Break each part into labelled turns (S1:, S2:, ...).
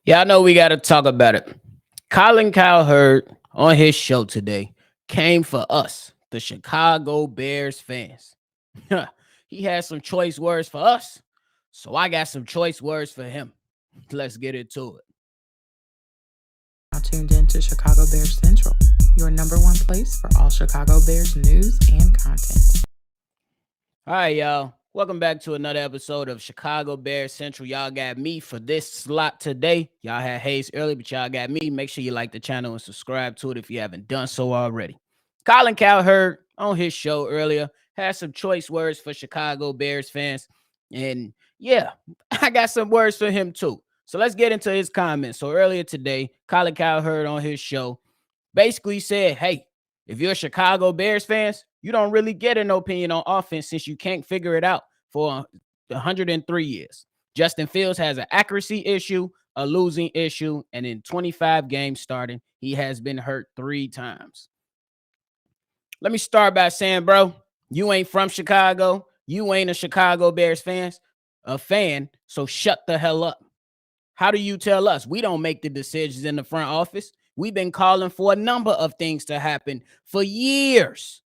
S1: Y'all know we got to talk about it. Colin Cowherd on his show today came for us, the Chicago Bears fans. He had some choice words for us, so I got some choice words for him. Let's get into it.
S2: Now tuned in to Chicago Bears Central, your number one place for all Chicago Bears news and content.
S1: All right, y'all. Welcome back to another episode of Chicago Bears Central. Y'all got me for this slot today. Y'all had Hayes early, but y'all got me. Make sure you like the channel and subscribe to it if you haven't done so already. Colin Cowherd on his show earlier had some choice words for Chicago Bears fans. And yeah, I got some words for him too. So let's get into his comments. So earlier today, Colin Cowherd on his show basically said, hey, if you're a Chicago Bears fans, you don't really get an opinion on offense since you can't figure it out for 103 years. Justin Fields has an accuracy issue, a losing issue, and in 25 games starting, he has been hurt 3 times. Let me start by saying, bro, you ain't from Chicago. You ain't a Chicago Bears fan, so shut the hell up. How do you tell us? We don't make the decisions in the front office. We've been calling for a number of things to happen for years,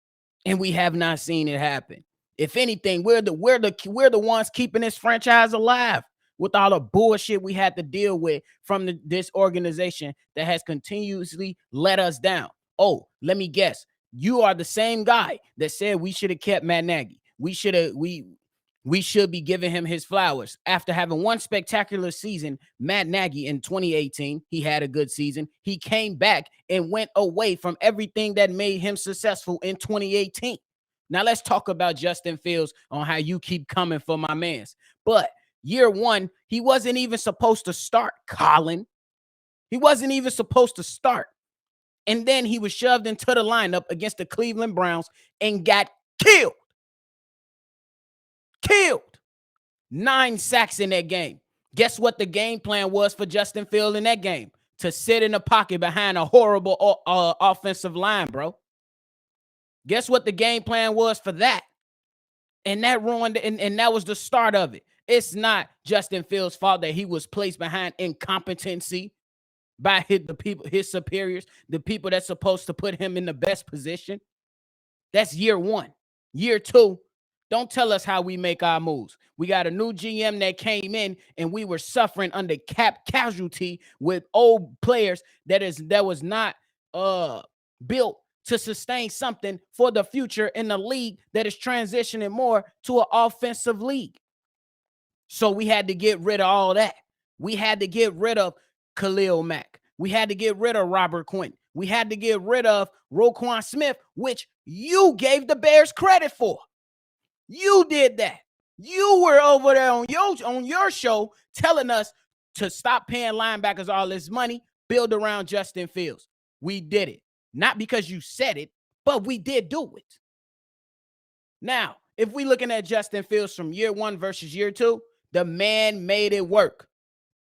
S1: and we have not seen it happen. If anything, we're the ones keeping this franchise alive with all the bullshit we had to deal with from this organization that has continuously let us down. Oh, let me guess. You are the same guy that said we should have kept Matt Nagy. We should be giving him his flowers. After having one spectacular season, Matt Nagy in 2018, he had a good season. He came back and went away from everything that made him successful in 2018. Now let's talk about Justin Fields on how you keep coming for my mans. But year one, he wasn't even supposed to start, Colin. He wasn't even supposed to start. And then he was shoved into the lineup against the Cleveland Browns and got killed. 9 sacks in that game. Guess what the game plan was for Justin Fields in that game? To sit in the pocket behind a horrible offensive line, bro. Guess what the game plan was for that? And that ruined it, and that was the start of it. It's not Justin Fields' fault that he was placed behind incompetency by his superiors, the people that's supposed to put him in the best position. That's year one. Year two, don't tell us how we make our moves. We got a new GM that came in and we were suffering under cap casualty with old players that was not built to sustain something for the future in the league that is transitioning more to an offensive league. So we had to get rid of all that. We had to get rid of Khalil Mack. We had to get rid of Robert Quinn. We had to get rid of Roquan Smith, which you gave the Bears credit for. You did that. You were over there on your show telling us to stop paying linebackers all this money, build around Justin Fields. We did it. Not because you said it, but we did do it. Now, if we're looking at Justin Fields from year one versus year two, the man made it work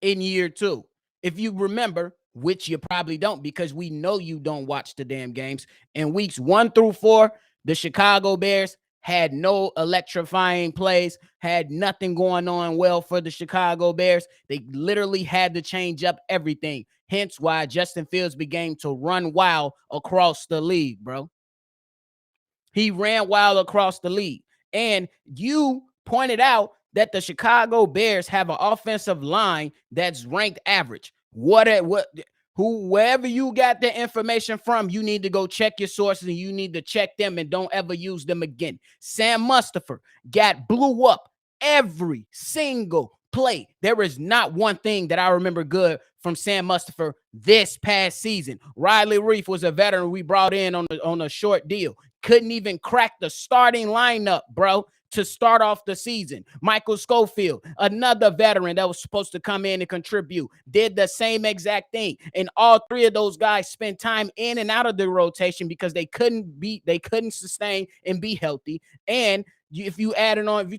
S1: in year two. If you remember, which you probably don't because we know you don't watch the damn games, in weeks 1 through 4, the Chicago Bears had no electrifying plays, had nothing going on well for the Chicago Bears. They literally had to change up everything. Hence why Justin Fields began to run wild across the league, bro. He ran wild across the league. And you pointed out that the Chicago Bears have an offensive line that's ranked average. Wherever you got the information from, you need to go check your sources and you need to check them and don't ever use them again. Sam Mustipher blew up every single play. There is not one thing that I remember good from Sam Mustipher this past season. Riley Reef was a veteran we brought in on a short deal. Couldn't even crack the starting lineup, bro, to start off the season. Michael Schofield, another veteran that was supposed to come in and contribute, did the same exact thing. And all 3 of those guys spent time in and out of the rotation because they couldn't sustain and be healthy. And if you're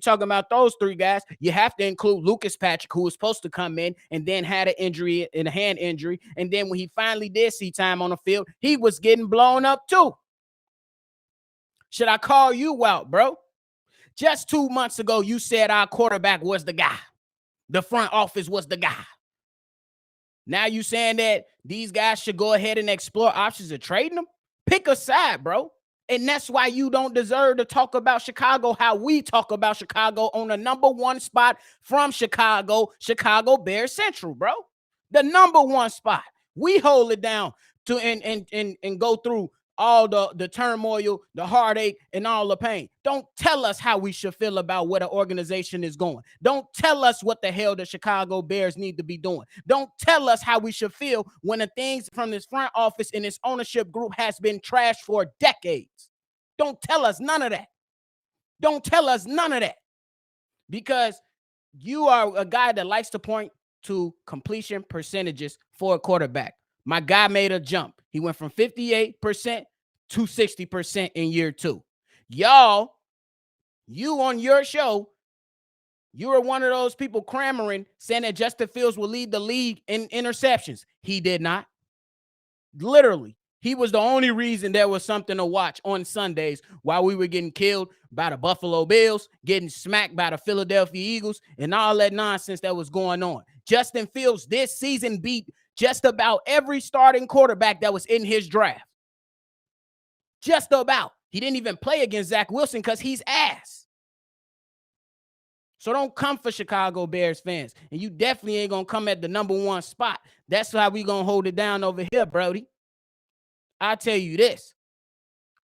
S1: talking about those 3 guys, you have to include Lucas Patrick, who was supposed to come in and then had a hand injury. And then when he finally did see time on the field, he was getting blown up too. Should I call you out, bro? Just 2 months ago, you said our quarterback was the guy. The front office was the guy. Now you saying that these guys should go ahead and explore options of trading them? Pick a side, bro. And that's why you don't deserve to talk about Chicago how we talk about Chicago on the number one spot from Chicago Bears Central, bro. The number one spot. We hold it down to and go through all the turmoil, the heartache, and all the pain. Don't tell us how we should feel about where the organization is going. Don't tell us what the hell the Chicago Bears need to be doing. Don't tell us how we should feel when the things from this front office and this ownership group has been trashed for decades. Don't tell us none of that. Don't tell us none of that. Because you are a guy that likes to point to completion percentages for a quarterback. My guy made a jump. He went from 58% to 60% in year 2. Y'all, you on your show, you were one of those people clamoring, saying that Justin Fields will lead the league in interceptions. He did not. Literally, he was the only reason there was something to watch on Sundays while we were getting killed by the Buffalo Bills, getting smacked by the Philadelphia Eagles, and all that nonsense that was going on. Justin Fields this season beat just about every starting quarterback that was in his draft. Just about. He didn't even play against Zach Wilson because he's ass. So don't come for Chicago Bears fans. And you definitely ain't going to come at the number one spot. That's how we going to hold it down over here, Brody. I tell you this.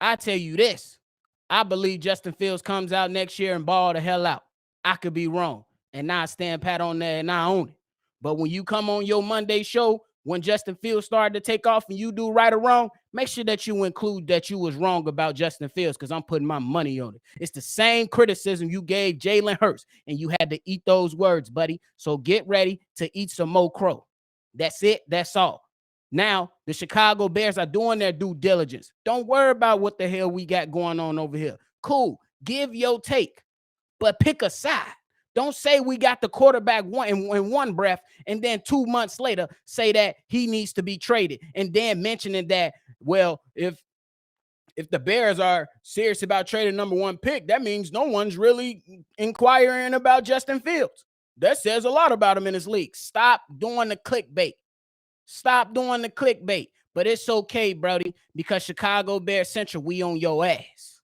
S1: I believe Justin Fields comes out next year and ball the hell out. I could be wrong. And now I stand pat on that and I own it. But when you come on your Monday show, when Justin Fields started to take off and you do right or wrong, make sure that you include that you was wrong about Justin Fields because I'm putting my money on it. It's the same criticism you gave Jalen Hurts, and you had to eat those words, buddy. So get ready to eat some more crow. That's it. That's all. Now, the Chicago Bears are doing their due diligence. Don't worry about what the hell we got going on over here. Cool. Give your take, but pick a side. Don't say we got the quarterback in one breath and then 2 months later say that he needs to be traded and then mentioning that, well, if the Bears are serious about trading number one pick, that means no one's really inquiring about Justin Fields. That says a lot about him in this league. Stop doing the clickbait. But it's okay, Brody, because Chicago Bears Central, we on your ass.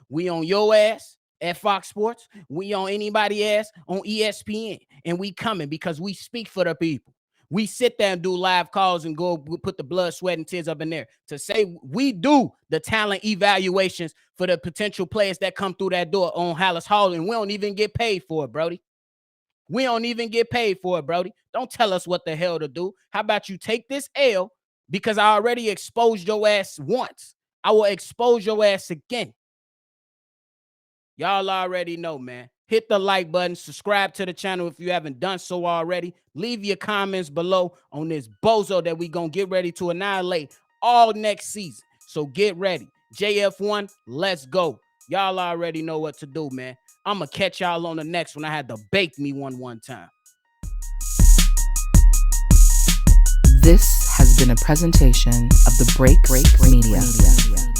S1: We on your ass at Fox Sports. We on anybody ass on ESPN. And we coming because we speak for the people. We sit there and do live calls and go put the blood, sweat, and tears up in there to say we do the talent evaluations for the potential players that come through that door on Hallis Hall, and we don't even get paid for it, Brody. Don't tell us what the hell to do. How about you take this L because I already exposed your ass once. I will expose your ass again. Y'all already know, man. Hit the like button. Subscribe to the channel if you haven't done so already. Leave your comments below on this bozo that we going to get ready to annihilate all next season. So get ready. JF1, let's go. Y'all already know what to do, man. I'm going to catch y'all on the next one. I had to bake me one time.
S2: This has been a presentation of the Break Media.